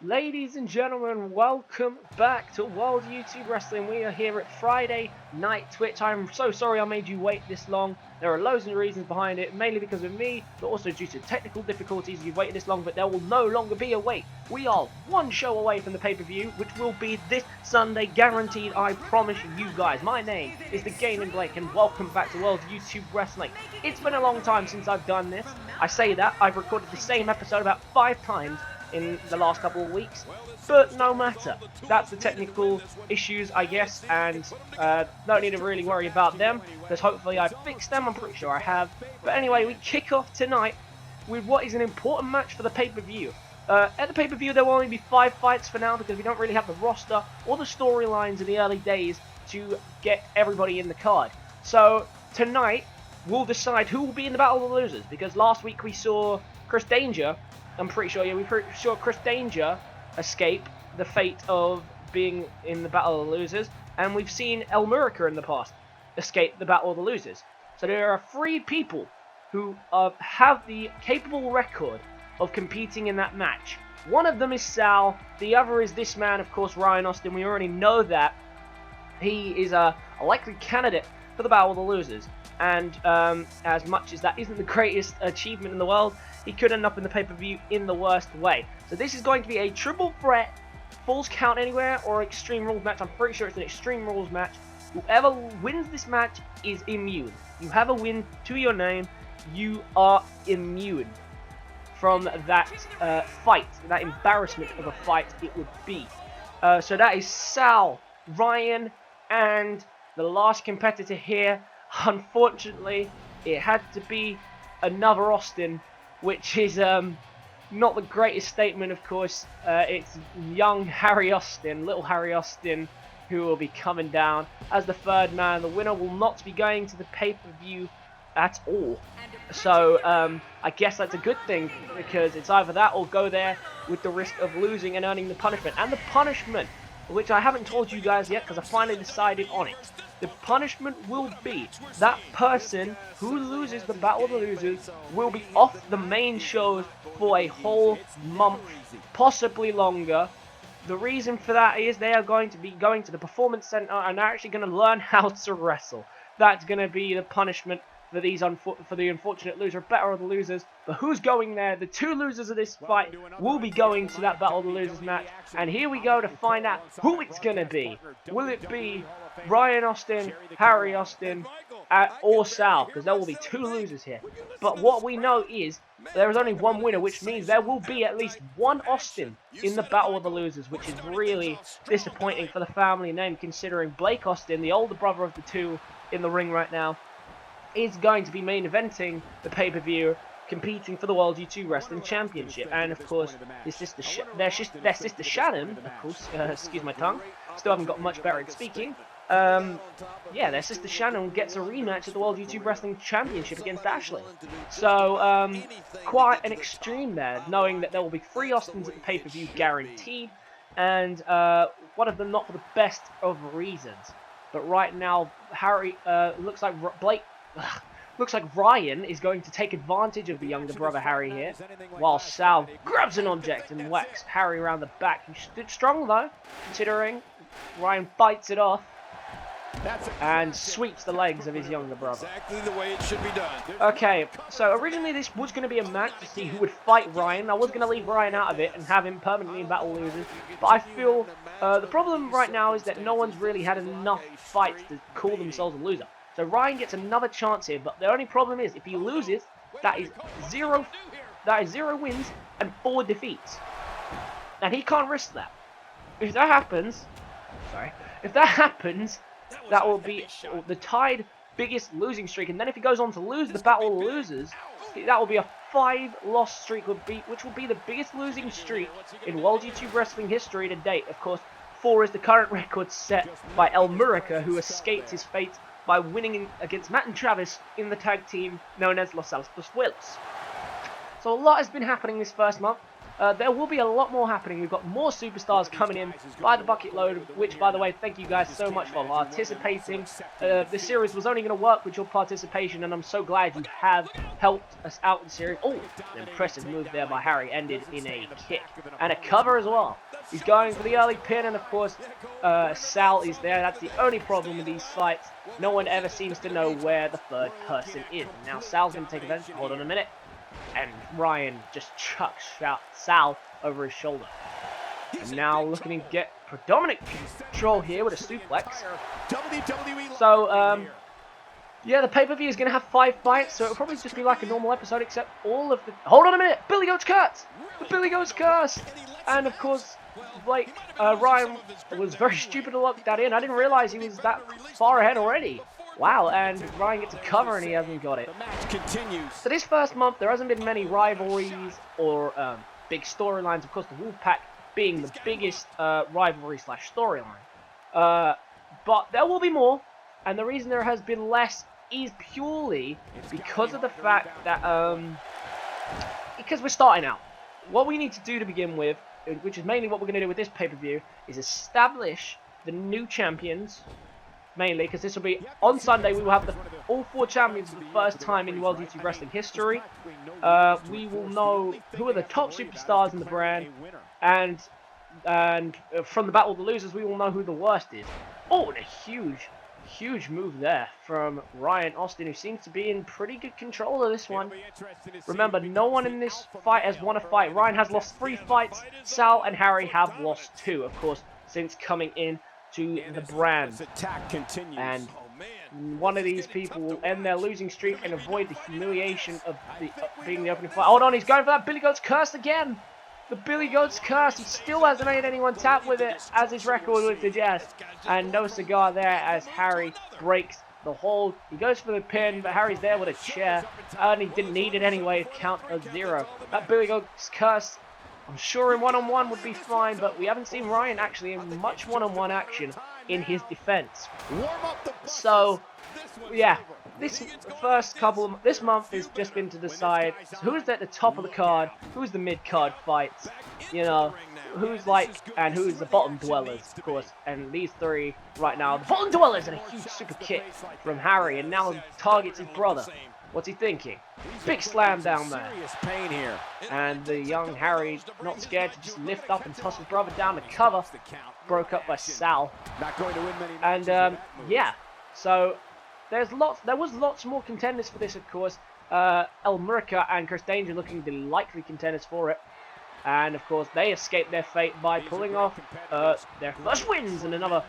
Ladies and gentlemen, welcome back to World YouTube Wrestling. We are here at Friday Night Twitch. I'm so sorry I made you wait this long. There are loads of reasons behind it, mainly because of me, but also due to technical difficulties. You've waited this long, but there will no longer be a wait. We are one show away from the pay-per-view, which will be this Sunday, guaranteed, I promise you guys. My name is the Gaming Blake, and welcome back to World YouTube Wrestling. It's been a long time since I've done this. I say that, I've recorded the same episode about 5 times in the last couple of weeks, but no matter. That's the technical issues, I guess, and don't need to really worry about them, because hopefully I've fixed them. I'm pretty sure I have. But anyway, we kick off tonight with what is an important match for the pay-per-view. At the pay-per-view, there will only be 5 fights for now, because we don't really have the roster or the storylines in the early days to get everybody in the card. So tonight, we'll decide who will be in the Battle of the Losers, because last week we saw Chris Danger. I'm pretty sure, we saw Chris Danger escape the fate of being in the Battle of the Losers, and we've seen El Murica in the past escape the Battle of the Losers. So there are 3 people who have the capable record of competing in that match. One of them is Sal, the other is this man, of course, Ryan Austin. We already know that he is a likely candidate for the Battle of the Losers, and as much as that isn't the greatest achievement in the world, he could end up in the pay-per-view in the worst way. So this is going to be a triple threat, Falls Count Anywhere, or Extreme Rules match. I'm pretty sure it's an Extreme Rules match. Whoever wins this match is immune. You have a win to your name. You are immune from that fight, that embarrassment of a fight it would be. So that is Sal, Ryan, and the last competitor here. Unfortunately, it had to be another Austin, which is not the greatest statement, of course. It's young Harry Austin, little Harry Austin, who will be coming down as the 3rd man. The winner will not be going to the pay-per-view at all. So I guess that's a good thing, because it's either that or go there with the risk of losing and earning the punishment. And the punishment, which I haven't told you guys yet because I finally decided on it. The punishment will be that person who loses the Battle of the Losers will be off the main shows for a whole month, possibly longer. The reason for that is they are going to be going to the Performance Center and they're actually going to learn how to wrestle. That's going to be the punishment for these for the unfortunate loser, Battle of the Losers. But who's going there? The 2 losers of this fight will be going to that Battle of the Losers match. And here we go to find out who it's going to be. Will it be Ryan Austin, Harry Austin, or Sal? Because there will be 2 losers here. But what we know is there is only 1 winner, which means there will be at least 1 Austin in the Battle of the Losers, which is really disappointing for the family name, considering Blake Austin, the older brother of the 2 in the ring right now, is going to be main eventing the pay-per-view, competing for the World YouTube Wrestling Championship. And of course, their sister Shannon, of course, excuse my tongue, still haven't got much better at speaking. Yeah, their sister Shannon gets a rematch at the World YouTube Wrestling Championship against Ashley. So, quite an extreme there, knowing that there will be 3 Austins at the pay-per-view guaranteed, and one of them not for the best of reasons. But right now, looks like Ryan is going to take advantage of the younger brother Harry here, while Sal grabs an object and whacks Harry around the back. He stood strong though, considering Ryan bites it off and sweeps the legs of his younger brother. Exactly the way it should be done. Okay, so originally this was going to be a match to see who would fight Ryan. I was going to leave Ryan out of it and have him permanently in Battle Losers, but I feel the problem right now is that no one's really had enough fights to call themselves a loser. So Ryan gets another chance here, but the only problem is if he loses, that is 0 wins and 4 defeats. And he can't risk that. If that happens, that will be the tied biggest losing streak, and then if he goes on to lose the Battle of the Losers, that will be a 5-loss streak, which will be the biggest losing streak in World YouTube Wrestling history to date. Of course, 4 is the current record set by El Murica, who escaped his fate by winning against Matt and Travis in the tag team known as Los Altos Vuelos. So a lot has been happening this first month. there will be a lot more happening. We've got more superstars coming in by the bucket load, which, by the way, thank you guys so much for participating. This series was only going to work with your participation, and I'm so glad you have helped us out in the series. Oh, an impressive move there by Harry, ended in a kick and a cover as well. He's going for the early pin, and of course, Sal is there. That's the only problem with these fights. No one ever seems to know where the third person is. Now Sal's going to take advantage. Hold on a minute. And Ryan just chucks Sal over his shoulder. And now looking to get predominant control here with a suplex. So, yeah, the pay-per-view is going to have 5 fights, so it'll probably just be like a normal episode, except all of the... Hold on a minute! Billy Goat's Curse! The Billy Goat's Curse! And, of course, like, Ryan was very stupid to lock that in. I didn't realize he was that far ahead already. Wow, and Ryan gets a cover and he hasn't got it. So this first month, there hasn't been many rivalries or big storylines. Of course, the Wolfpac being the biggest rivalry / storyline. But there will be more, and the reason there has been less is purely because of the fact that, because we're starting out. What we need to do to begin with, which is mainly what we're going to do with this pay-per-view, is establish the new champions. Mainly, because this will be on Sunday, we will have all 4 champions for the first time in World YouTube Wrestling history. We will know who are the top superstars in the brand, and from the Battle of the Losers, we will know who the worst is. Oh, and a huge move there from Ryan Austin, who seems to be in pretty good control of this one. Remember, no one in this fight has won a fight. Ryan has lost 3 fights. Sal and Harry have lost 2, of course, since coming in to the brand. And one of these people will end their losing streak and avoid the humiliation of being the opening fight. Hold on, he's going for that Billy Goat's Curse again. The Billy Goat's Curse. He still hasn't made anyone tap with it, as his record would suggest. And no cigar there as Harry breaks the hold. He goes for the pin, but Harry's there with a chair. And he didn't need it anyway. Count of 0. That Billy Goat's Curse, I'm sure in one-on-one would be fine, but we haven't seen Ryan actually in much one-on-one action in his defense. So, yeah, this month has just been to decide who's at the top of the card, who's the mid-card fights, you know, who's and who's the bottom dwellers, of course. And these 3 right now, the bottom dwellers, and a huge super kick from Harry, and now targets his brother. What's he thinking? Big slam down there. And the young Harry, not scared to just lift up and toss his brother down the cover. Broke up by Sal. And, yeah. So, there was lots more contenders for this, of course. El Murica and Chris Danger looking the likely contenders for it. And, of course, they escaped their fate by pulling off their first wins. And another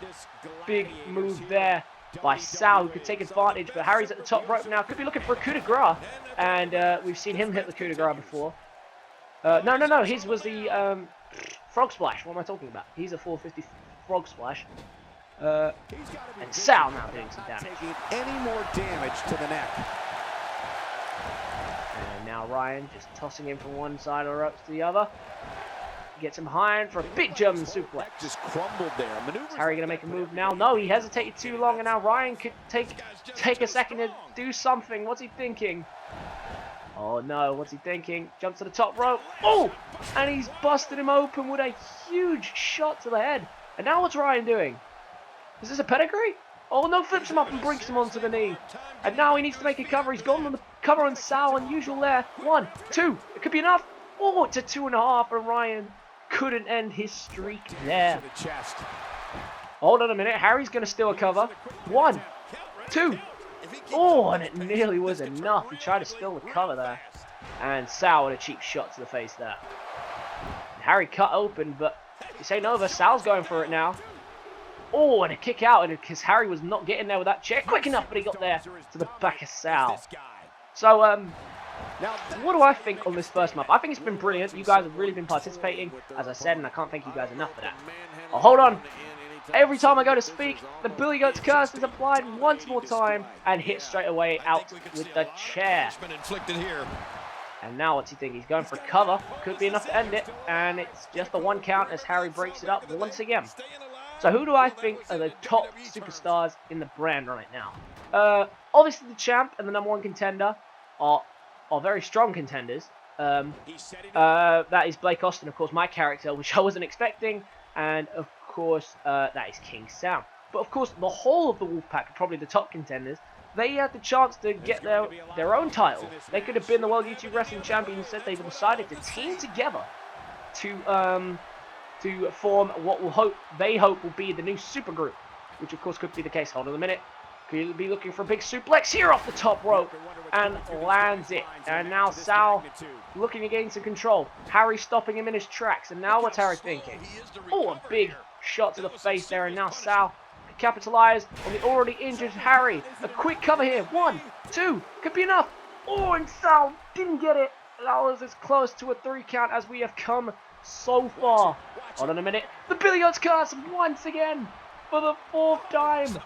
big move there by Sal, who could take advantage, but Harry's at the top rope now. Could be looking for a coup de grace, and we've seen him hit the coup de grace before. No, his was the frog splash. What am I talking about? He's a 450 frog splash. And Sal now doing some damage. Any more damage to the neck. And now Ryan just tossing him from one side of the ropes to the other. Gets him behind for a big German suplex. Just crumbled there. Is Harry going to make a move now? No, he hesitated too long, and now Ryan could take a second to do something. What's he thinking? Oh no, what's he thinking? Jumps to the top rope. Oh! And he's busted him open with a huge shot to the head. And now what's Ryan doing? Is this a pedigree? Oh no, flips him up and brings him onto the knee. And now he needs to make a cover. He's gone on the cover on Sal, unusual there. 1, 2. It could be enough. Oh, it's a 2.5, and Ryan couldn't end his streak there. Hold on a minute. Harry's going to steal a cover. 1, 2. Oh, and it nearly was enough. He tried to steal the cover there. And Sal with a cheap shot to the face there. And Harry cut open, but this ain't over. Sal's going for it now. Oh, and a kick out, and because Harry was not getting there with that chair quick enough, but he got there to the back of Sal. So, what do I think on this first month? I think it's been brilliant. You guys have really been participating, as I said, and I can't thank you guys enough for that. Oh, hold on. Every time I go to speak, the Billy Goat's Curse is applied once more time and hit straight away out with the chair. And now what's he thinking? He's going for a cover. Could be enough to end it, and it's just the 1 count as Harry breaks it up once again. So who do I think are the top superstars in the brand right now? Obviously the champ and the #1 contender are very strong contenders. That is Blake Austin, of course, my character, which I wasn't expecting. And, of course, that is King Sam. But, of course, the whole of the Wolfpack, probably the top contenders, they had the chance to get their own title. They could have been the World YouTube Wrestling Champions. Instead, they've decided to team together to form what they hope will be the new supergroup, which, of course, could be the case. Hold on a minute. Could be looking for a big suplex here off the top rope, and lands it. And now Sal looking to gain some control. Harry stopping him in his tracks. And now what's Harry thinking? Oh, a big shot to the face there. And now Sal can capitalize on the already injured Harry. A quick cover here. 1, 2, could be enough. Oh, and Sal didn't get it. That was as close to a 3 count as we have come so far. Hold on a minute. The Billiards cards once again for the 4th time.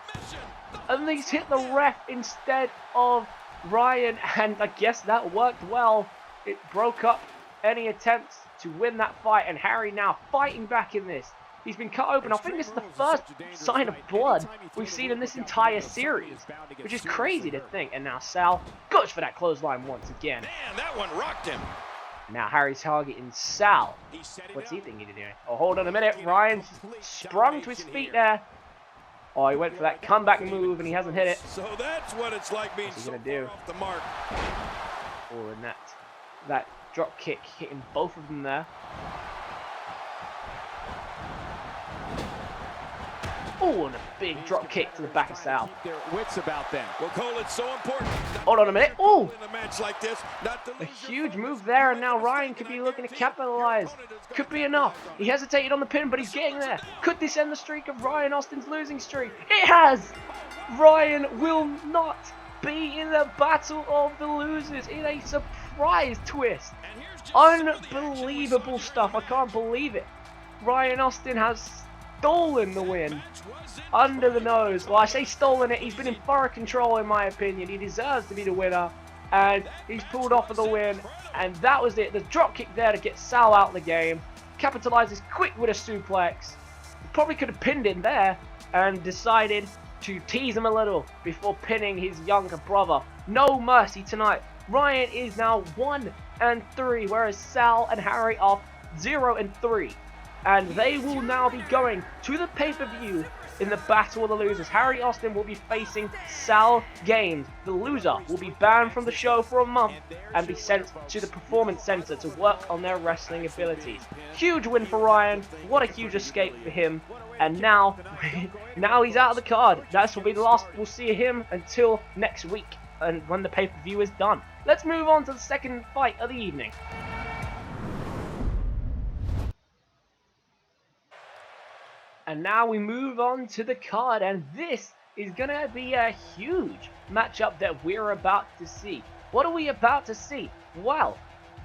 And he's hit the ref instead of Ryan, and I guess that worked well. It broke up any attempts to win that fight, and Harry now fighting back in this. He's been cut open. I think this is the first sign of blood we've seen in this entire series, which is crazy to think. And now Sal goes for that clothesline once again. Man, that one rocked him. Now Harry's targeting Sal. What's he thinking of doing? Oh, hold on a minute. Ryan sprung to his feet there. Oh, he went for that comeback move and he hasn't hit it. So that's what it's like being so far off the mark. Oh, and that drop kick hitting both of them there. Oh, and a big drop kick to the back of Sal. Their wits about them. Well, Cole, it's so important. Hold on a minute. Oh, in a match like this, a huge move there, and now Ryan could be looking to capitalize. Could be enough. He hesitated on the pin, but he's getting there. Could this end the streak of Ryan Austin's losing streak? It has. Ryan will not be in the battle of the losers in a surprise twist. Unbelievable stuff. I can't believe it. Ryan Austin has stolen the win under the nose. Well, I say stolen it. He's been in thorough control, in my opinion. He deserves to be the winner, and he's pulled off for the win. And that was it. The drop kick there to get Sal out of the game. Capitalizes quick with a suplex. Probably could have pinned him there, and decided to tease him a little before pinning his younger brother. No mercy tonight. Ryan is now 1-3, whereas Sal and Harry are 0-3. And they will now be going to the pay-per-view in the Battle of the Losers. Harry Austin will be facing SaLgames. The loser will be banned from the show for a month and be sent to the Performance Center to work on their wrestling abilities. Huge win for Ryan. What a huge escape for him. And now, he's out of the card. That will be the last we'll see him until next week, and when the pay-per-view is done. Let's move on to the second fight of the evening. And now we move on to the card, and this is going to be a huge matchup that we're about to see. What are we about to see? Well,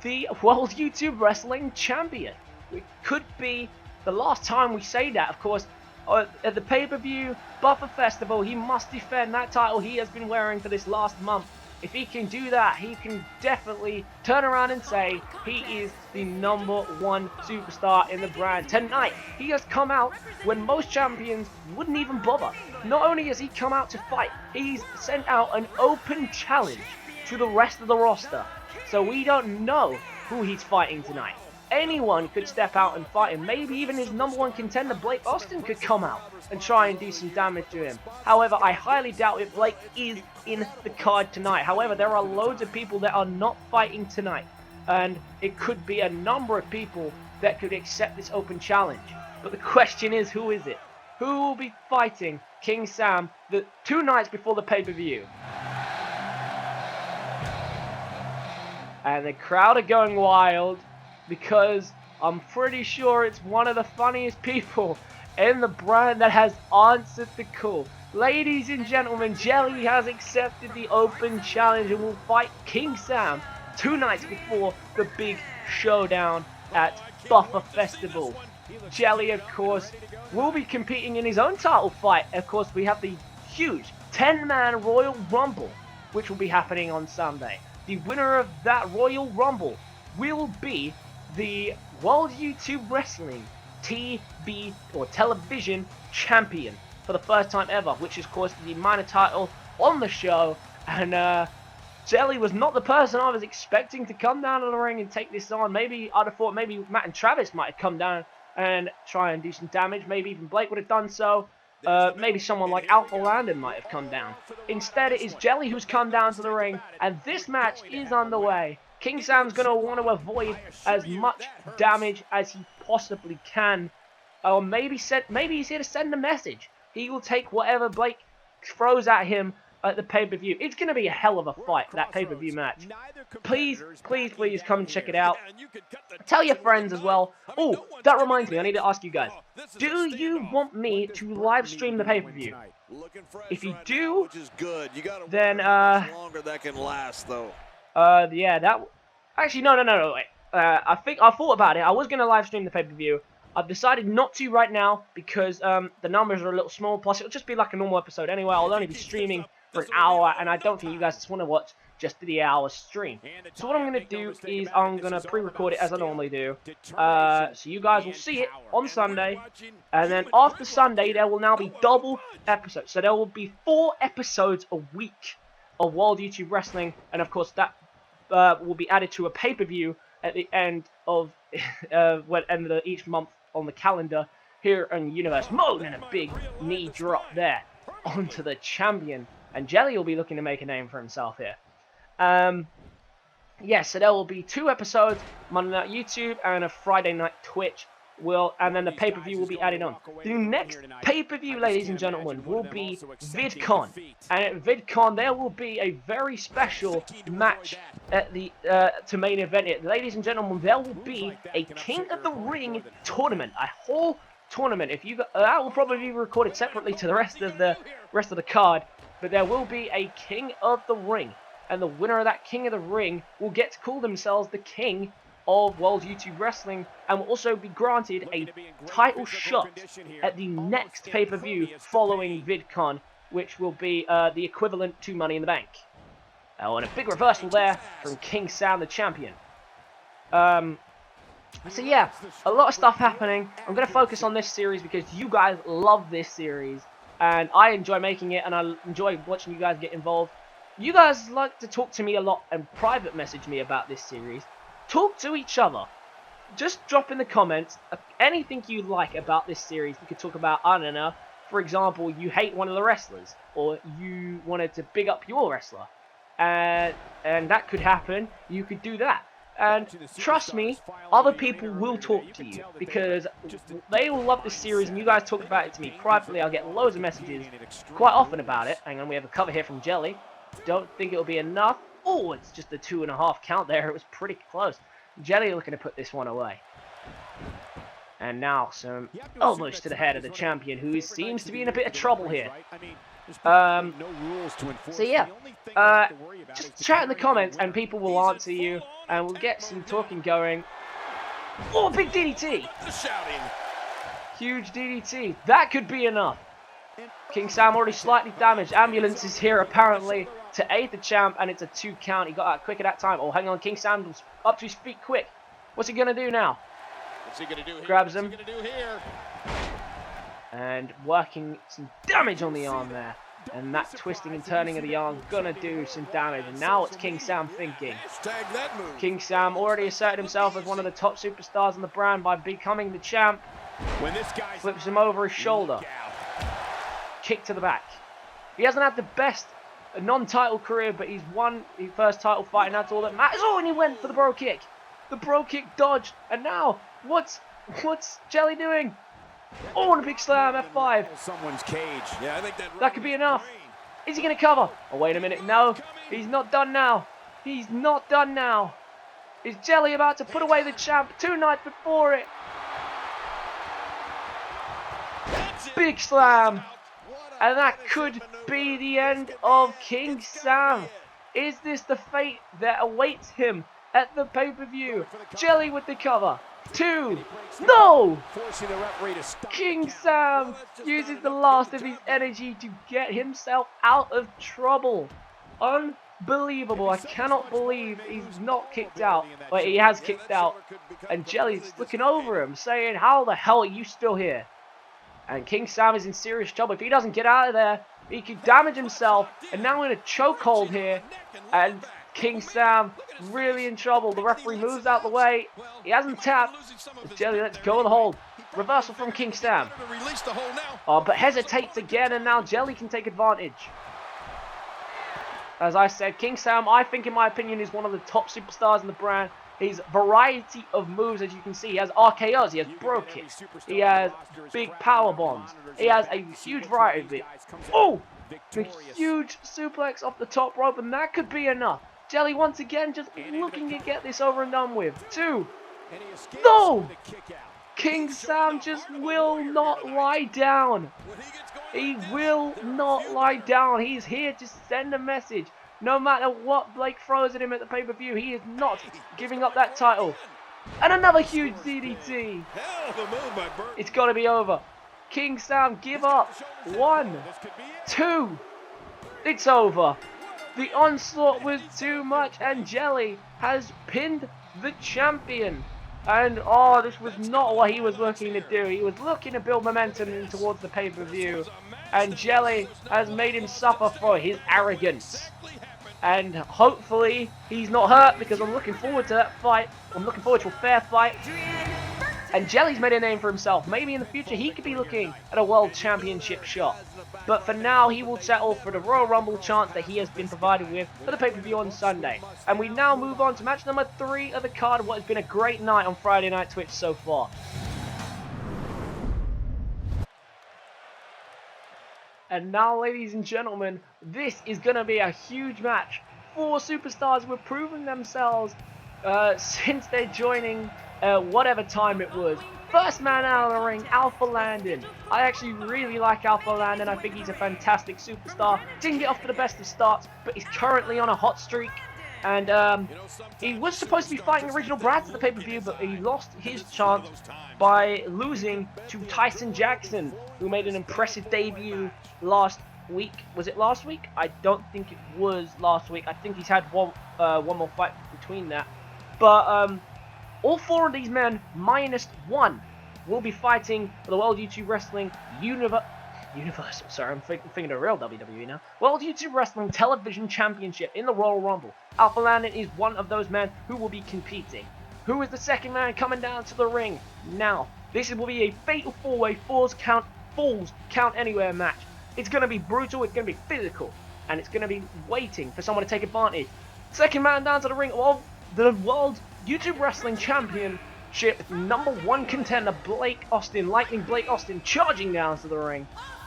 the World YouTube Wrestling Champion. It could be the last time we say that, of course. At the pay-per-view, Buffer Festival, he must defend that title he has been wearing for this last month. If he can do that, he can definitely turn around and say he is the #1 superstar in the brand. Tonight, he has come out when most champions wouldn't even bother. Not only has he come out to fight, he's sent out an open challenge to the rest of the roster. So we don't know who he's fighting tonight. Anyone could step out and fight him. Maybe even his #1 contender, Blake Austin, could come out and try and do some damage to him. However, I highly doubt if Blake is in the card tonight. However, there are loads of people that are not fighting tonight, and it could be a number of people that could accept this open challenge. But the question is, who is it? Who will be fighting King Sam the 2 nights before the pay-per-view? And the crowd are going wild, because I'm pretty sure it's one of the funniest people in the brand that has answered the call. Ladies and gentlemen, Jelly has accepted the open challenge and will fight King Sam 2 nights before the big showdown at Buffer Festival. Jelly, of course, will be competing in his own title fight. Of course, we have the huge 10-man Royal Rumble, which will be happening on Sunday. The winner of that Royal Rumble will be the World YouTube Wrestling TV or Television Champion for the first time ever, which is, of course, the minor title on the show. And Jelly was not the person I was expecting to come down to the ring and take this on. Maybe I'd have thought maybe Matt and Travis might have come down and try and do some damage. Maybe even Blake would have done so. Maybe someone like Landen might have come down. Instead, it is Jelly who's come down to the ring, and this match is underway. King Sam's going to want to avoid as much damage as he possibly can. Or maybe he's here to send a message. He will take whatever Blake throws at him at the pay-per-view. It's going to be a hell of a fight, that pay-per-view match. Please, please, please come and check it out. Tell your friends as well. Oh, that reminds me, I need to ask you guys. Do you want me to live stream the pay-per-view? If you do, then, yeah, that... Actually, no, wait. I thought about it. I was going to live stream the pay-per-view. I've decided not to right now because the numbers are a little small. Plus, it'll just be like a normal episode anyway. I'll only be streaming for an hour, and I don't think you guys just want to watch just the hour stream. So what I'm going to do is I'm going to pre-record it as I normally do. So you guys will see it on Sunday, and then after Sunday, there will now be double episodes. So there will be 4 episodes a week of World YouTube Wrestling, and of course that will be added to a pay-per-view at the end of each month on the calendar here in Universe Mode, and a big knee drop there onto the champion. And Jelly will be looking to make a name for himself here. Yeah, so there will be 2 episodes, Monday night YouTube and a Friday night Twitch. And then the pay-per-view will be added on. The next pay-per-view, ladies and gentlemen, will be VidCon. And at VidCon, there will be a very special match at the to main event it. Ladies and gentlemen, there will be a King of the Ring tournament, a whole tournament. If you that will probably be recorded separately to the rest of the card, but there will be a King of the Ring, and the winner of that King of the Ring will get to call themselves the King of World YouTube Wrestling, and will also be granted a title shot at the next pay-per-view following VidCon, which will be the equivalent to Money in the Bank. And a big reversal there from King Sam, the champion. So yeah, a lot of stuff happening. I'm going to focus on this series because you guys love this series, and I enjoy making it, and I enjoy watching you guys get involved. You guys like to talk to me a lot and private message me about this series. Talk to each other. Just drop in the comments anything you like about this series. You could talk about, I don't know, for example, you hate one of the wrestlers, or you wanted to big up your wrestler. And that could happen. You could do that. And trust me, other people will talk to you, because they will love this series, and you guys talk about it to me privately. I'll get loads of messages quite often about it. And then we have a cover here from Jelly. Don't think it'll be enough. Oh, it's just a 2.5 count there. It was pretty close. Jelly looking to put this one away. And now some almost to the head of the champion, who seems to be in a bit of trouble here. So yeah, just chat in the comments and people will answer you, and we'll get some talking going. Oh, big DDT! Huge DDT. That could be enough. King Sam already slightly damaged. Ambulance is here apparently to aid the champ, and it's a 2 count. He got out quick at that time. Oh, hang on, King Sam's up to his feet quick. What's he gonna do now? What's he gonna do here? Grabs him. What's he gonna do here? And working some damage on the arm there. And that twisting and turning of the arm gonna do some damage. And now it's King Sam thinking. King Sam already asserted himself as one of the top superstars in the brand by becoming the champ. Flips him over his shoulder. Kick to the back. He hasn't had the best non-title career, but he's won his first title fight, and that's all that matters. Oh, and he went for the bro kick. The bro kick dodged, and now what's Jelly doing? Oh, and a big slam, F5. Someone's cage. Yeah, I think that could be enough. Is he going to cover? Oh, wait a minute. No, he's not done now. He's not done now. Is Jelly about to put away the champ 2 nights before it? Big slam. And that could be the end of King Sam. Is this the fate that awaits him at the pay-per-view? Jelly with the cover. 2. No! King Sam uses the last of his energy to get himself out of trouble. Unbelievable. I cannot believe he's not kicked out. But he has kicked out. And Jelly's looking over him, saying, how the hell are you still here? And King Sam is in serious trouble. If he doesn't get out of there, he could damage himself. And now in a chokehold here. And King Sam really in trouble. The referee moves out the way. He hasn't tapped. Jelly lets go of the hold. Reversal from King Sam. But hesitates again, and now Jelly can take advantage. As I said, King Sam, I think in my opinion, is one of the top superstars in the brand. His variety of moves, as you can see, he has RKOs, he has bro kicks, he has big power bombs, he has a huge variety of it. Oh! The huge suplex off the top rope, and that could be enough. Jelly once again just looking to get this over and done with. 2. No! King Sam just will not lie down. He will not lie down. He's here to send a message. No matter what Blake throws at him at the pay-per-view, he is not giving up that title. And another huge DDT. It's got to be over. King Sam, give up. 1, 2. It's over. The onslaught was too much, and Jelly has pinned the champion. And, oh, this was not what he was looking to do. He was looking to build momentum in towards the pay-per-view. And Jelly has made him suffer for his arrogance. And hopefully he's not hurt, because I'm looking forward to that fight. I'm looking forward to a fair fight. And Jelly's made a name for himself. Maybe in the future he could be looking at a World Championship shot. But for now, he will settle for the Royal Rumble chance that he has been provided with for the pay-per-view on Sunday. And we now move on to match number 3 of the card, what has been a great night on Friday Night Twitch so far. And now, ladies and gentlemen, this is going to be a huge match. 4 superstars who have proven themselves since they're joining whatever time it was. First man out of the ring, Alpha Landen. I actually really like Alpha Landen. I think he's a fantastic superstar. Didn't get off to the best of starts, but he's currently on a hot streak. And he was supposed to be fighting Original Brads at the pay-per-view, but he lost his chance by losing to Tyson Jackson, who made an impressive debut last week. Was it last week? I don't think it was last week. I think he's had one more fight between that. But all 4 of these men, minus 1, will be fighting for the World YouTube Wrestling Universal. Sorry, I'm thinking of real WWE now. World YouTube Wrestling Television Championship in the Royal Rumble. Alpha Landen is one of those men who will be competing. Who is the second man coming down to the ring? Now, this will be a fatal 4-way falls count anywhere match. It's going to be brutal, it's going to be physical, and it's going to be waiting for someone to take advantage. Second man down to the ring of the World YouTube Wrestling Championship #1 contender, Blake Austin. Lightning Blake Austin charging down to the ring.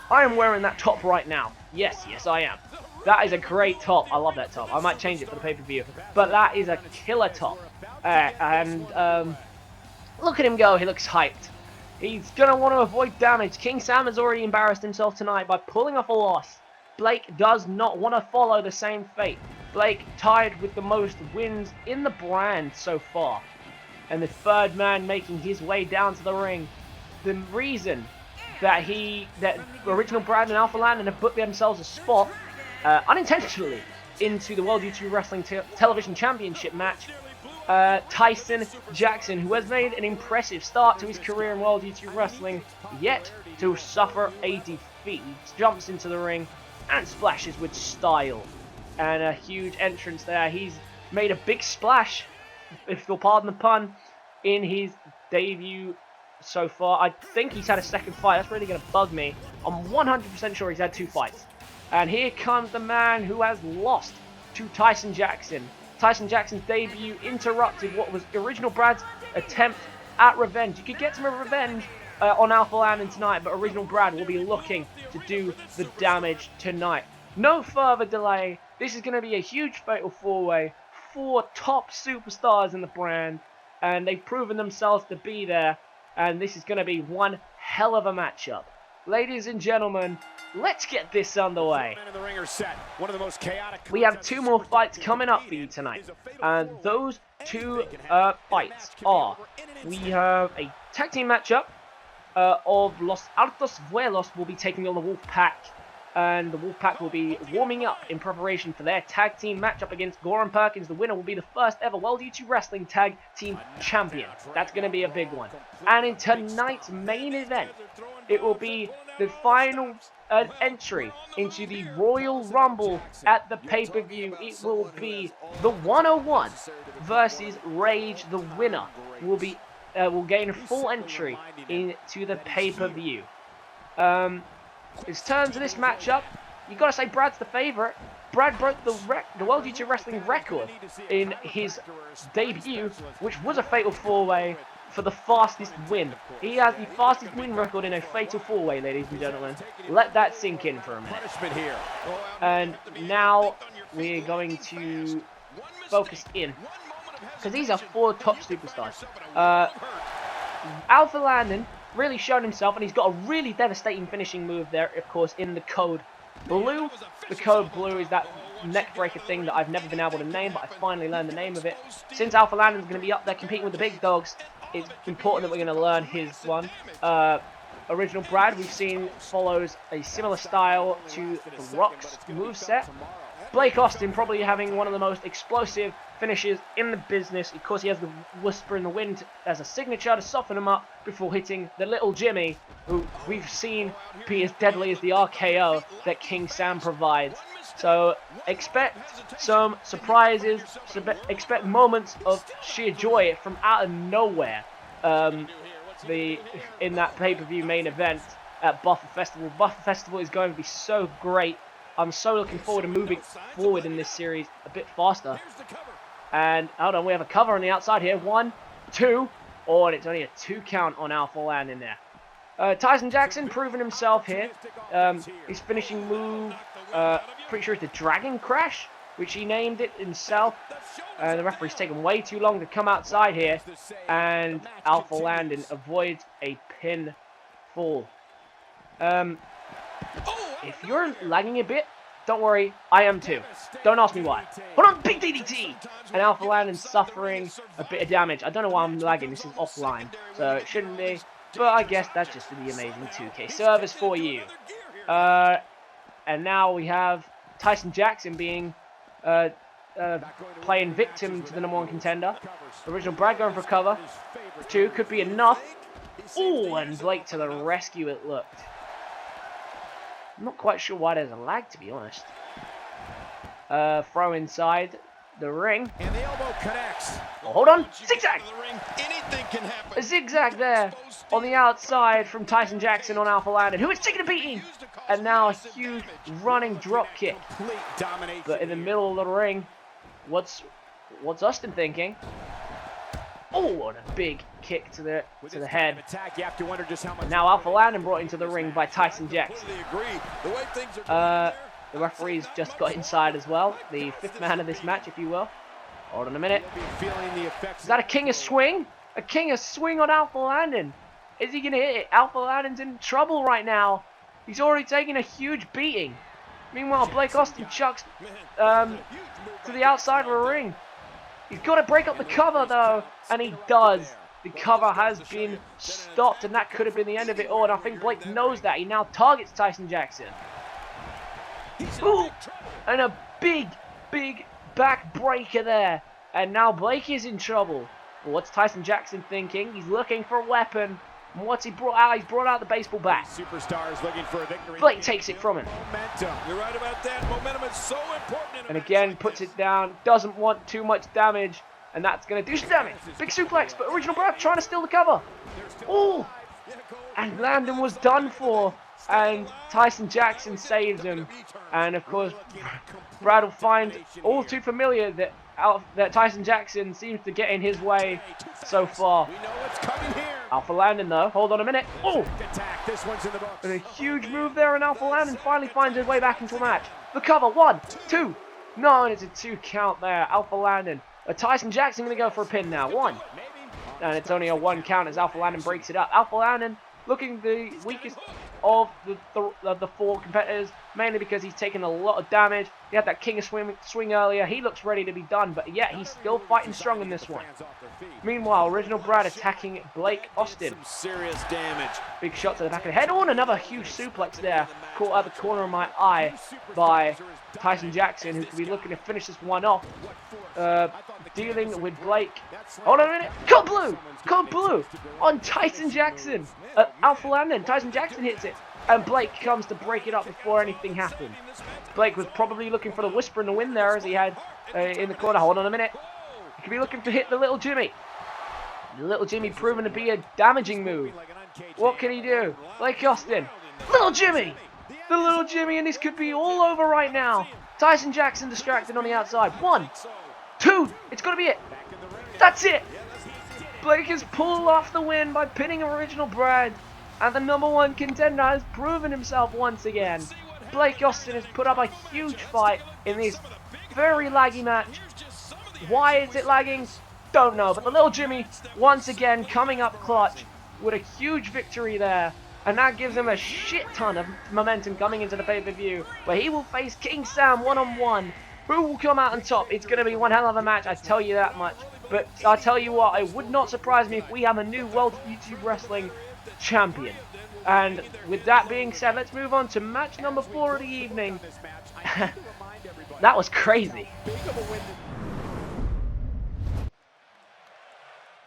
I am wearing that top right now. Yes, I am. That is a great top. I love that top. I might change it for the pay-per-view. But that is a killer top. Look at him go. He looks hyped. He's going to want to avoid damage. King Sam has already embarrassed himself tonight by pulling off a loss. Blake does not want to follow the same fate. Blake tied with the most wins in the brand so far. And the third man making his way down to the ring. The reason that Original Brad and Alpha Landen have put themselves a spot unintentionally into the World YouTube Wrestling Television Championship match. Tyson Jackson, who has made an impressive start to his career in World YouTube Wrestling, yet to suffer a defeat. He jumps into the ring and splashes with style. And a huge entrance there. He's made a big splash, if you'll pardon the pun, in his debut so far. I think he's had a second fight. That's really going to bug me. I'm 100% sure he's had 2 fights. And here comes the man who has lost to Tyson Jackson. Tyson Jackson's debut interrupted what was Original Brad's attempt at revenge. You could get some revenge on Alpha Landen tonight, but Original Brad will be looking to do the damage tonight. No further delay. This is going to be a huge fatal 4-way. 4 top superstars in the brand, and they've proven themselves to be there. And this is going to be one hell of a matchup. Ladies and gentlemen, let's get this underway. We have 2 more fights coming up for you tonight. And those 2 fights are, we have a tag team matchup of Los Altos Vuelos will be taking on the Wolfpac. And the Wolfpac will be warming up in preparation for their tag team matchup against Gore&perkins. The winner will be the first ever World YouTube Wrestling Tag Team Champion. That's going to be a big one. And in tonight's main event, it will be the final entry into the Royal Rumble at the pay-per-view. It will be the 101 versus Rage. The winner will gain a full entry into the pay-per-view. It's turn to this matchup. You gotta say Brad's the favorite. Brad broke the World YouTube Wrestling record in his debut, which was a fatal 4-way for the fastest win. He has the fastest win record in a fatal 4-way, ladies and gentlemen. Let that sink in for a minute. And now we're going to focus in, because these are 4 top superstars. Alpha Landen really shown himself, and he's got a really devastating finishing move there, of course, in the code blue. The code blue is that neck breaker thing that I've never been able to name, but I finally learned the name of it. Since Alpha Landen's going to be up there competing with the big dogs, it's important that we're going to learn his one. Original Brad, we've seen, follows a similar style to the Rock's moveset. Blake Austin probably having one of the most explosive finishes in the business. Of course, he has the Whisper in the Wind as a signature to soften him up before hitting the little Jimmy, who we've seen be as deadly as the RKO that King Sam provides. So expect some surprises, expect moments of sheer joy from out of nowhere in that pay-per-view main event at Buffer Festival. Buffer Festival is going to be so great. I'm so looking forward to moving forward in this series a bit faster. And hold on, we have a cover on the outside here. 1, 2. Oh, and it's only a 2 count on Alpha Landen there. Tyson Jackson proving himself here. His finishing move, pretty sure it's the Dragon Crash, which he named it himself. The referee's taken way too long to come outside here. And Alpha Landen avoids a pinfall. If you're lagging a bit, don't worry, I am too. Don't ask me why. Hold on, big DDT! And Alpha Landen's suffering a bit of damage. I don't know why I'm lagging, this is offline, so it shouldn't be. But I guess that's just the amazing 2K service for you. And now we have Tyson Jackson being playing victim to the #1 contender. Original Brad going for cover. 2 could be enough. Oh, and Blake to the rescue it looked. I'm not quite sure why there's a lag, to be honest. Throw inside the ring. And the elbow connects. Oh, hold on. Zigzag. Anything can happen. A zigzag there on the outside from Tyson Jackson on Alpha Landen, who is taking a beating. And now a huge running drop kick. But in the middle of the ring, what's Austin thinking? Oh, and a big kick to the head. Now Alpha Landen brought into the ring by Tyson Jackson. The referee's just got inside as well. The 5th man of this match, if you will. Hold on a minute. Is that a King of Swing? A King of Swing on Alpha Landen. Is he going to hit it? Alpha Landen's in trouble right now. He's already taken a huge beating. Meanwhile, Blake Austin chucks to the outside of the ring. He's got to break up the cover, though, and he does. The cover has been stopped, and that could have been the end of it all, and I think Blake knows that. He now targets Tyson Jackson. Ooh, and a big, big back breaker there. And now Blake is in trouble. But what's Tyson Jackson thinking? He's looking for a weapon. And what's he brought out? He's brought out the baseball bat. Superstars looking for a victory. Blake takes it from him. Momentum. You're right about that. Momentum is so important. And again, puts it down. Doesn't want too much damage. And that's going to do some damage. Big suplex, but Original Brad trying to steal the cover. Oh! And Landen was done for. And Tyson Jackson saves him. And of course, Brad will find all too familiar that Tyson Jackson seems to get in his way so far. Alpha Landen though, hold on a minute. Oh! And a huge move there, and Alpha Landen finally finds his way back into a match. The cover, 1, 2. No, and it's a 2 count there. Alpha Landen. Tyson Jackson going to go for a pin now. 1. And it's only a 1 count as Alpha Landen breaks it up. Alpha Landen looking the weakest of the 4 competitors, mainly because he's taken a lot of damage. He had that King of Swing earlier. He looks ready to be done, but yet he's still fighting strong in this one. Meanwhile, Original Brad attacking Blake Austin. Some serious damage. Big shot to the back of the head. Oh, and another huge suplex there. Caught out the corner of my eye by Tyson Jackson, who could be looking to finish this one off. Dealing with Blake. Hold on a minute. Code blue on Tyson Jackson. Alpha Landen. Tyson Jackson hits it. And Blake comes to break it up before anything happened. Blake was probably looking for the whisper in the wind there as he had in the corner. Hold on a minute. He could be looking to hit the little Jimmy. The little Jimmy proven to be a damaging move. What can he do? Blake Austin. Little Jimmy! The little Jimmy, and this could be all over right now. Tyson Jackson distracted on the outside. 1, 2. It's got to be it. That's it. Blake has pulled off the win by pinning original Brad. And the #1 contender has proven himself once again. Blake Austin has put up a huge fight in this very laggy match. Why is it lagging? Don't know. But the little Jimmy, once again, coming up clutch with a huge victory there. And that gives him a shit ton of momentum coming into the pay-per-view, where he will face King Sam one-on-one. Who will come out on top? It's going to be one hell of a match, I tell you that much. But I tell you what, it would not surprise me if we have a new World YouTube Wrestling champion. And with that being said, let's move on to match number 4 of the evening. That was crazy.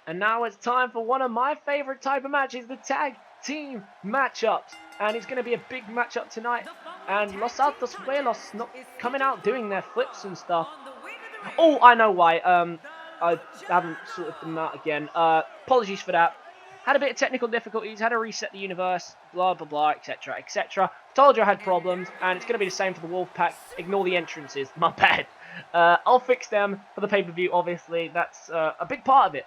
And now it's time for one of my favorite type of matches, the tag team matchups. And it's going to be a big matchup tonight. And Los Altos Vuelos not coming out doing their flips and stuff. Oh, I know why. I haven't sorted them out again. Apologies for that. Had a bit of technical difficulties, had to reset the universe, blah, blah, blah, etc., etc. Told you I had problems, and it's going to be the same for the Wolfpack. Ignore the entrances, my bad. I'll fix them for the pay-per-view, obviously. That's a big part of it.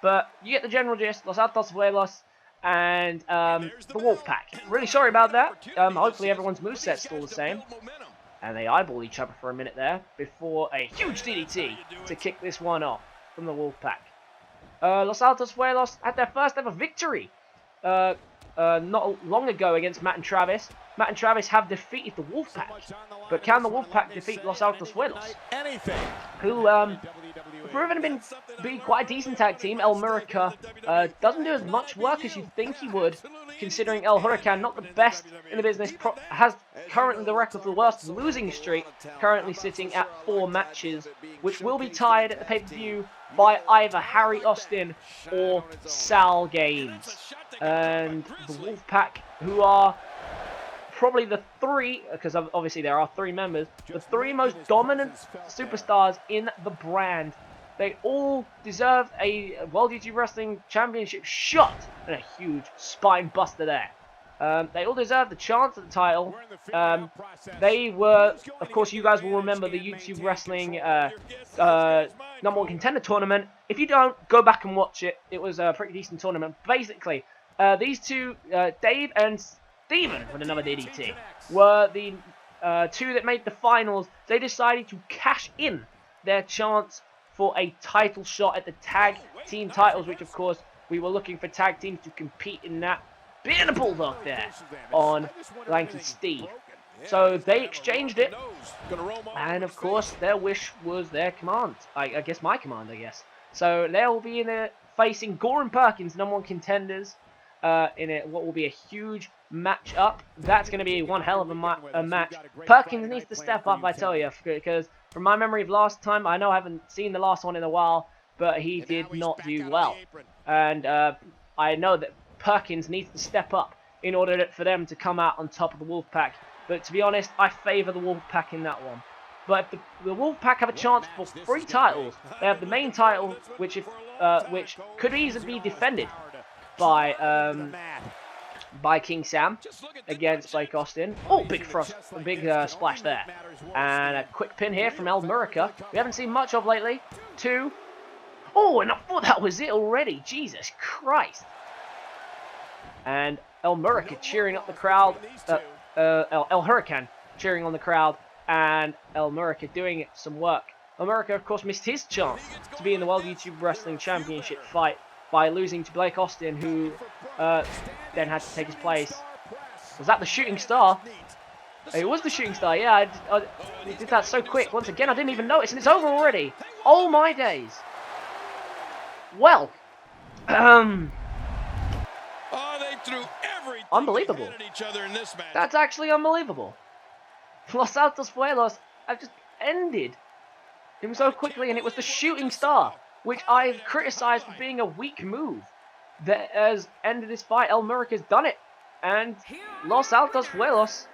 But you get the general gist, Los Altos Vuelos and the Wolfpack. Really sorry about that. Hopefully everyone's moveset's still the same. And they eyeball each other for a minute there before a huge DDT to kick this one off from the Wolfpack. Los Altos Vuelos had their first ever victory not long ago against Matt and Travis. Matt and Travis have defeated the Wolfpack, but can the Wolfpack defeat Los Altos Vuelos, who have proven to be quite a decent tag team? El Murica doesn't do as much work as you'd think he would, considering El Huracan, not the best in the business, has currently the record for the worst losing streak, currently sitting at 4 matches, which will be tied at the pay-per-view by either Harry Austin or SaLgames. And the Wolfpack, who are probably the 3, because obviously there are 3 members, the 3 most dominant superstars in the brand. They all deserve a World YouTube Wrestling Championship shot, and a huge spine buster there. They all deserve the chance at the title. They were, of course, you guys will remember the YouTube Wrestling #1 Contender Tournament. If you don't, go back and watch it. It was a pretty decent tournament. Basically, these two, Dave and Steven, with another DDT, were the 2 that made the finals. They decided to cash in their chance for a title shot at the tag team titles, which, of course, we were looking for tag teams to compete in that. Being a bulldog there on Lanky Steve. So they exchanged it, and of course their wish was their command. I guess my command, I guess. So they'll be facing Gore&perkins, #1 contenders, in what will be a huge match-up. That's going to be one hell of a match. Perkins needs to step up, I tell you, because from my memory of last time, I know I haven't seen the last one in a while, but he did not do well. And I know that Perkins needs to step up in order for them to come out on top of the Wolfpack. But to be honest, I favour the Wolfpack in that one. But if the Wolfpack have a chance for 3 titles, they have the main title, which could easily be defended by King Sam against Blake Austin. Oh, big splash there. And a quick pin here from El Murica. We haven't seen much of lately. 2. Oh, and I thought that was it already. Jesus Christ. And El Murica cheering up the crowd. El Huracan cheering on the crowd. And El Murica doing some work. El Murica, of course, missed his chance to be in the World YouTube Wrestling Championship fight by losing to Blake Austin, who then had to take his place. Was that the Shooting Star? It was the Shooting Star, yeah. I did that so quick. Once again, I didn't even notice, and it's over already. Oh my days. Well, unbelievable. That's actually unbelievable. Los Altos Vuelos have just ended him so quickly, and it was the Shooting Star, which I've criticised for being a weak move, that has ended this fight. El Murica's done it. And Los Altos Vuelos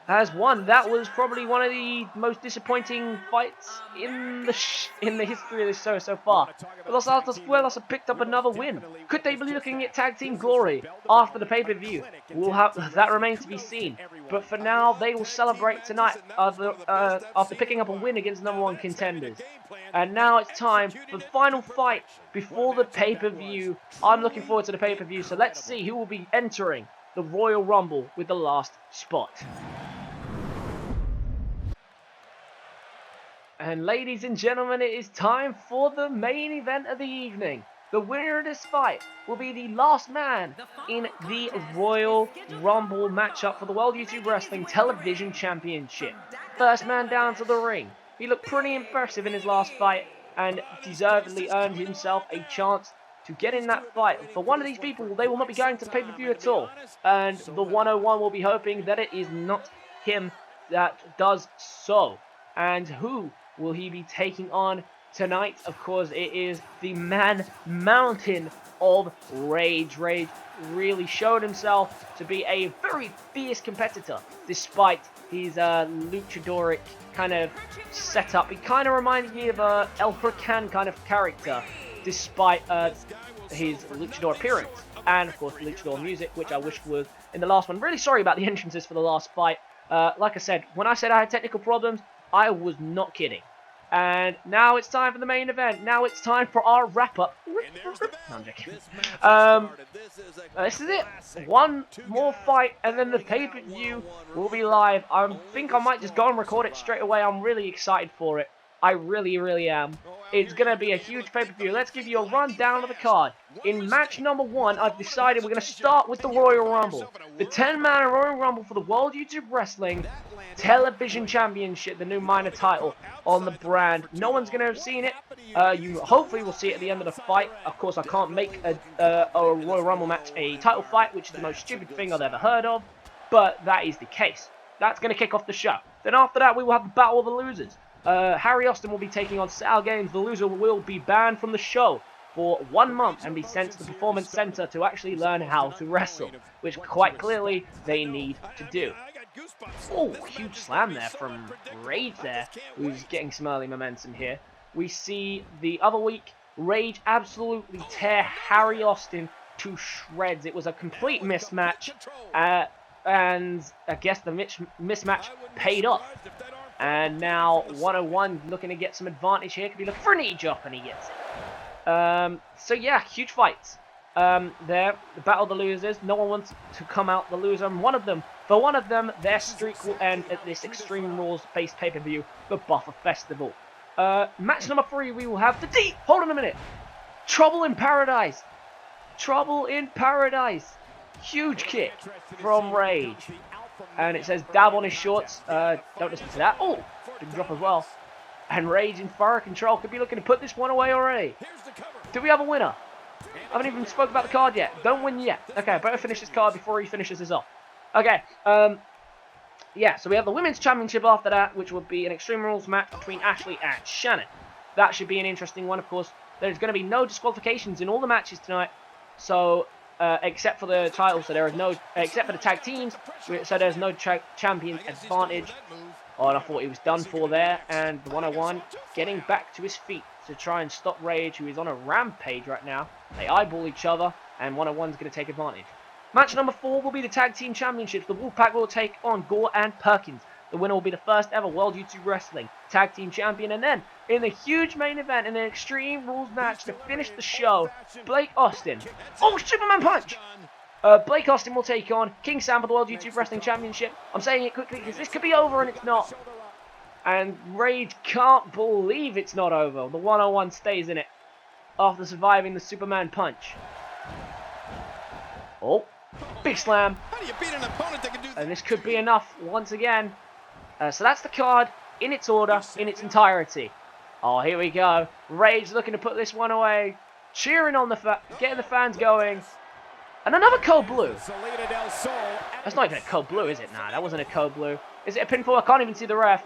has won. That was probably one of the most disappointing fights in the history of this show so far. But Los Altos Vuelos have picked up another win. Could they be looking at tag team glory after the pay-per-view? That remains to be seen. But for now, they will celebrate tonight after picking up a win against #1 contenders. And now it's time for the final fight before the pay-per-view. I'm looking forward to the pay-per-view, so let's see who will be entering the Royal Rumble with the last spot. And ladies and gentlemen, it is time for the main event of the evening. The winner of this fight will be the last man in the Royal Rumble matchup for the World YouTube Wrestling Television Championship. First man down to the ring. He looked pretty impressive in his last fight and deservedly earned himself a chance to get in that fight. For one of these people, they will not be going to the pay-per-view at all. And the 101 will be hoping that it is not him that does so. And who will he be taking on tonight? Of course, it is the man mountain of Rage. Rage really showed himself to be a very fierce competitor, despite his luchadoric kind of setup. He kind of reminded me of a El Hurrican kind of character, despite his luchador appearance. And, of course, the luchador music, which I wish was in the last one. Really sorry about the entrances for the last fight. Like I said, when I said I had technical problems, I was not kidding. And now it's time for the main event. Now it's time for our wrap-up. No, I'm joking. This is it. One more fight, and then the pay-per-view will be live. I think I might just go and record it straight away. I'm really excited for it. I really, really am. It's going to be a huge pay-per-view. Let's give you a rundown of the card. In match number 1, I've decided we're going to start with the Royal Rumble. The 10-man Royal Rumble for the World YouTube Wrestling Television Championship, the new minor title on the brand. No one's going to have seen it. You hopefully will see it at the end of the fight. Of course, I can't make a Royal Rumble match a title fight, which is the most stupid thing I've ever heard of. But that is the case. That's going to kick off the show. Then after that, we will have the Battle of the Losers. Harry Austin will be taking on SaLgames. The loser will be banned from the show for 1 month and be sent to the Performance Center to actually learn how to wrestle, which quite clearly they need to do. Oh, huge slam there from Rage there, who's getting some early momentum here. We see the other week, Rage absolutely tear Harry Austin to shreds. It was a complete mismatch, and I guess the mismatch paid off. And now 101 looking to get some advantage here. Could be looking for a knee drop, and he gets it. So yeah, huge fights. There, the Battle of the Losers. No one wants to come out the loser. And for one of them, their streak will end at this Extreme Rules-based pay-per-view, the Buffer Festival. Match number 3, we will have hold on a minute. Trouble in Paradise. Trouble in Paradise. Huge kick from Rage. And it says dab on his shorts. Don't listen to that. Oh, big drop as well. And Rage in thorough control. Could be looking to put this one away already. Do we have a winner? I haven't even spoke about the card yet. Don't win yet. Okay, I better finish this card before he finishes this off. Okay, yeah, so we have the Women's Championship after that, which will be an Extreme Rules match between Ashley and Shannon. That should be an interesting one, of course. There's going to be no disqualifications in all the matches tonight. So, except for the titles, so there is no, except for the tag teams, so there's no champion advantage. Oh, and I thought he was done for there, and the 101 getting back to his feet to try and stop Rage, who is on a rampage right now. They eyeball each other, and 101's going to take advantage. Match number 4 will be the Tag Team Championships. The Wolfpac will take on Gore&perkins. The winner will be the first ever World YouTube Wrestling Tag Team Champion. And then, in the huge main event, in an Extreme Rules match to finish the show, Blake Austin. Oh, Superman Punch! Blake Austin will take on King Sam for the World YouTube Wrestling Championship. I'm saying it quickly because this could be over and it's not. And Rage can't believe it's not over. The 101 stays in it after surviving the Superman Punch. Oh, big slam. How do you beat an opponent that can do that? And this could be enough once again. So that's the card in its order, in its entirety. Oh, here we go. Rage looking to put this one away. Cheering on getting the fans going. And another code blue. That's not even a code blue, is it? Nah, that wasn't a code blue. Is it a pinfall? I can't even see the ref.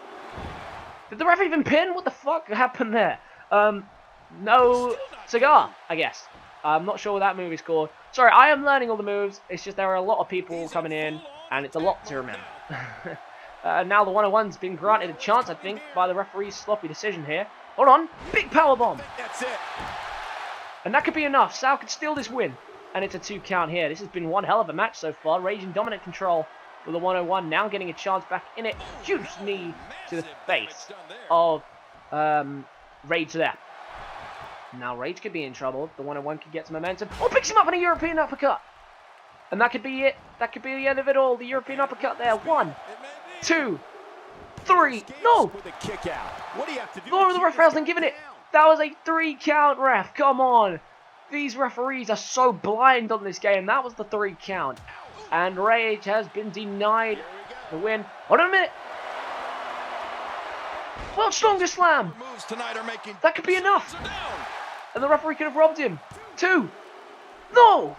Did the ref even pin? What the fuck happened there? No cigar, I guess. I'm not sure what that move is called. Sorry, I am learning all the moves. It's just there are a lot of people coming in, and it's a lot to remember. Now the 101's been granted a chance, I think, by the referee's sloppy decision here. Hold on. Big power bomb. That's it. And that could be enough. Sal could steal this win. And it's a 2 count here. This has been one hell of a match so far. Rage in dominant control with the 101 now getting a chance back in it. Huge knee to the face of Rage there. Now Rage could be in trouble. The 101 could get some momentum. Oh, picks him up in a European uppercut. And that could be it. That could be the end of it all. The European uppercut there. 1, 2, 3. No! Lord of the ref hasn't given it. That was a 3 count, ref. Come on. These referees are so blind on this game. That was the 3 count. And Rage has been denied the win. Hold on a minute. World's strongest slam. That could be enough. And the referee could have robbed him. 2. No.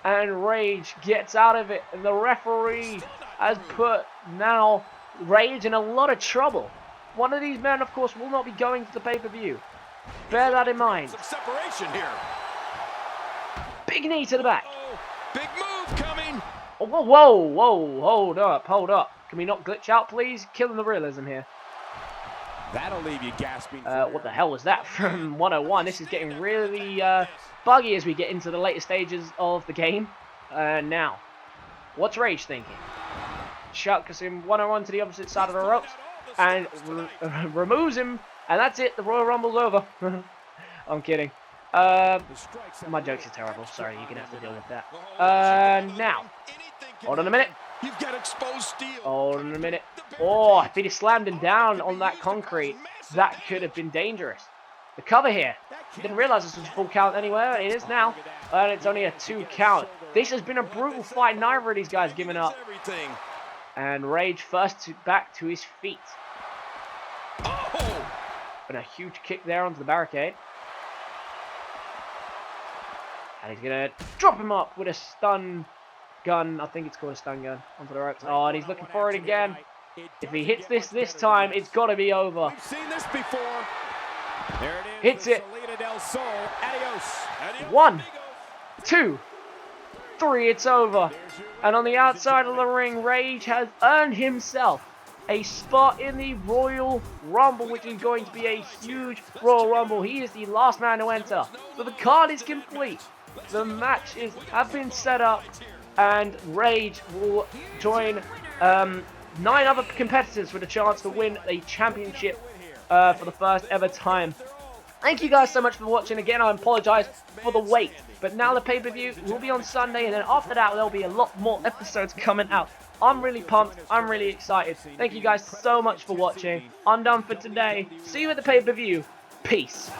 And Rage gets out of it. And the referee has put now Rage in a lot of trouble. One of these men, of course, will not be going to the pay-per-view. Bear that in mind. Some separation here. Big knee to the back. Oh, big move coming. Oh, whoa, whoa, whoa, hold up. Can we not glitch out, please? Killing the realism here. That'll leave you gasping. What the hell was that from 101? This is getting really buggy as we get into the later stages of the game. Now, what's Rage thinking? Chucks him 101 to the opposite side of the ropes and removes him. And that's it. The Royal Rumble's over. I'm kidding. My jokes are terrible. Sorry, you're going to have to deal with that. Now. Hold on a minute. You've got exposed steel. Hold on a minute. Oh, if he'd have slammed him down on that concrete, that could have been dangerous. The cover here. Didn't realize this was a full count anywhere. It is now. And it's only a 2 count. This has been a brutal fight. Neither of these guys giving up. And Rage first back to his feet. Oh! And a huge kick there onto the barricade. And he's going to drop him up with a stun gun. I think it's called a stun gun onto the ropes. Oh, and he's looking for it again. If he hits this time, it's got to be over. We've seen this before. There it is. Hits it. 1, 2, 3. It's over. And on the outside of the ring, Rage has earned himself a spot in the Royal Rumble, which is going to be a huge Royal Rumble. He is the last man to enter. So the card is complete. The matches have been set up, and Rage will join 9 other competitors with a chance to win a championship for the first ever time. Thank you guys so much for watching. Again, I apologize for the wait, but now the pay-per-view will be on Sunday, and then after that there'll be a lot more episodes coming out. I'm really pumped. I'm really excited. Thank you guys so much for watching. I'm done for today. See you at the pay-per-view. Peace.